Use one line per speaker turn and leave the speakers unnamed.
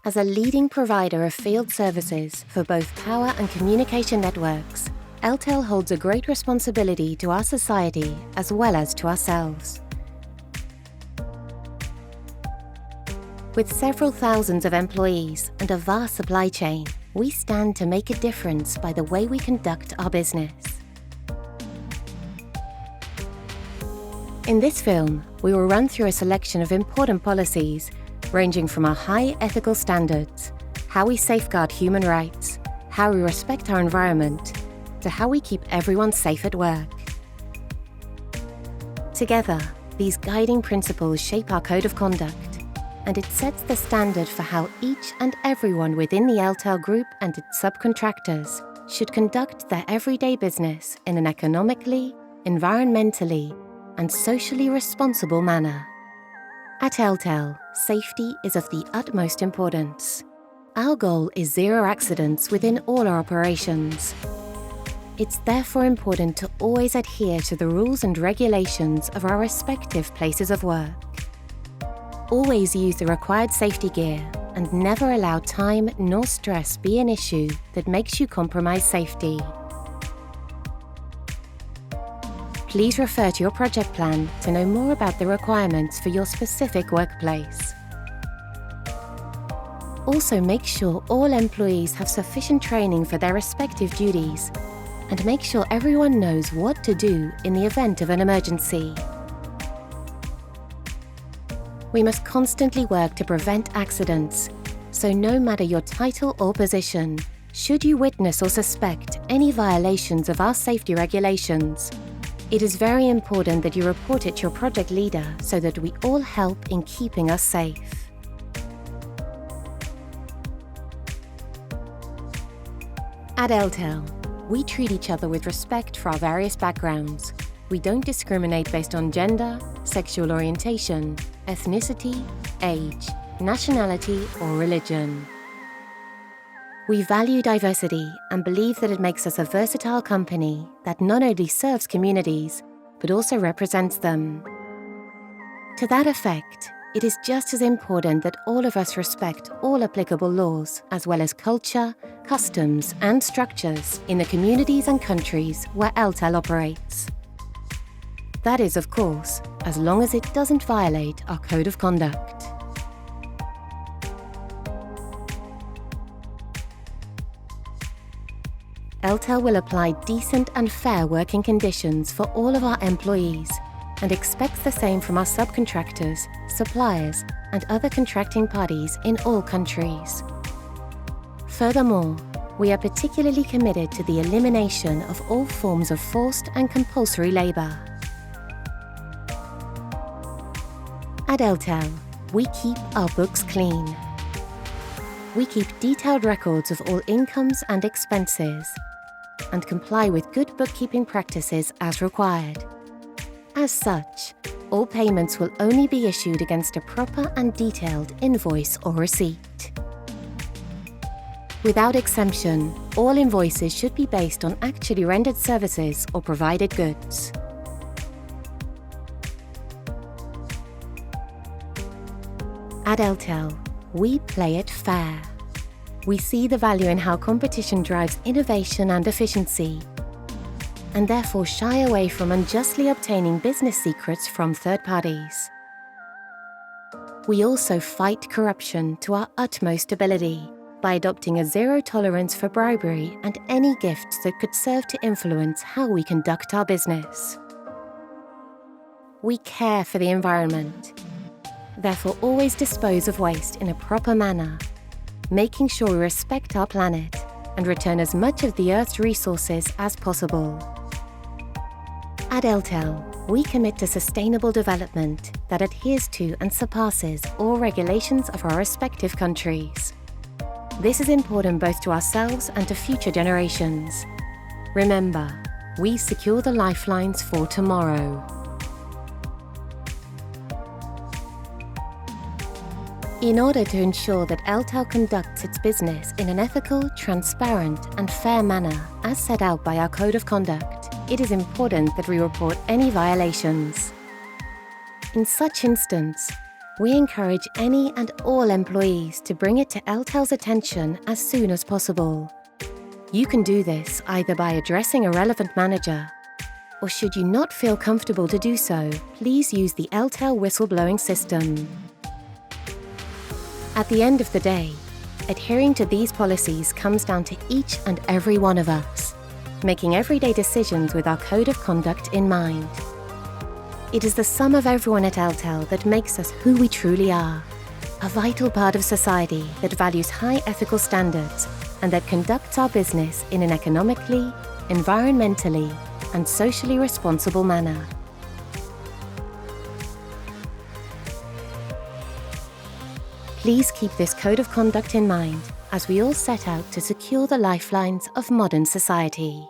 As a leading provider of field services for both power and communication networks, Eltel holds a great responsibility to our society as well as to ourselves. With several thousands of employees and a vast supply chain, we stand to make a difference by the way we conduct our business. In this film, we will run through a selection of important policies ranging from our high ethical standards, how we safeguard human rights, how we respect our environment, to how we keep everyone safe at work. Together, these guiding principles shape our code of conduct, and it sets the standard for how each and everyone within the Eltel Group and its subcontractors should conduct their everyday business in an economically, environmentally, and socially responsible manner. At Eltel, safety is of the utmost importance. Our goal is zero accidents within all our operations. It's therefore important to always adhere to the rules and regulations of our respective places of work. Always use the required safety gear and never allow time nor stress be an issue that makes you compromise safety. Please refer to your project plan to know more about the requirements for your specific workplace. Also, make sure all employees have sufficient training for their respective duties, and make sure everyone knows what to do in the event of an emergency. We must constantly work to prevent accidents, so no matter your title or position, should you witness or suspect any violations of our safety regulations, it is very important that you report it to your project leader so that we all help in keeping us safe. At Eltel, we treat each other with respect for our various backgrounds. We don't discriminate based on gender, sexual orientation, ethnicity, age, nationality, or religion. We value diversity and believe that it makes us a versatile company that not only serves communities, but also represents them. To that effect, it is just as important that all of us respect all applicable laws, as well as culture, customs, and structures in the communities and countries where Eltel operates. That is, of course, as long as it doesn't violate our code of conduct. Eltel will apply decent and fair working conditions for all of our employees and expects the same from our subcontractors, suppliers, and other contracting parties in all countries. Furthermore, we are particularly committed to the elimination of all forms of forced and compulsory labor. At Eltel, we keep our books clean. We keep detailed records of all incomes and expenses, and comply with good bookkeeping practices as required. As such, all payments will only be issued against a proper and detailed invoice or receipt. Without exemption, all invoices should be based on actually rendered services or provided goods. At Eltel, we play it fair. We see the value in how competition drives innovation and efficiency, and therefore shy away from unjustly obtaining business secrets from third parties. We also fight corruption to our utmost ability by adopting a zero tolerance for bribery and any gifts that could serve to influence how we conduct our business. We care for the environment, therefore always dispose of waste in a proper manner, making sure we respect our planet and return as much of the Earth's resources as possible. At Eltel, we commit to sustainable development that adheres to and surpasses all regulations of our respective countries. This is important both to ourselves and to future generations. Remember, we secure the lifelines for tomorrow. In order to ensure that Eltel conducts its business in an ethical, transparent, and fair manner as set out by our Code of Conduct, it is important that we report any violations. In such instance, We encourage any and all employees to bring it to Eltel's attention as soon as possible. You can do this either by addressing a relevant manager, or should you not feel comfortable to do so, please use the Eltel whistleblowing system. At the end of the day, adhering to these policies comes down to each and every one of us, making everyday decisions with our code of conduct in mind. It is the sum of everyone at Eltel that makes us who we truly are, a vital part of society that values high ethical standards and that conducts our business in an economically, environmentally, and socially responsible manner. Please keep this code of conduct in mind as we all set out to secure the lifelines of modern society.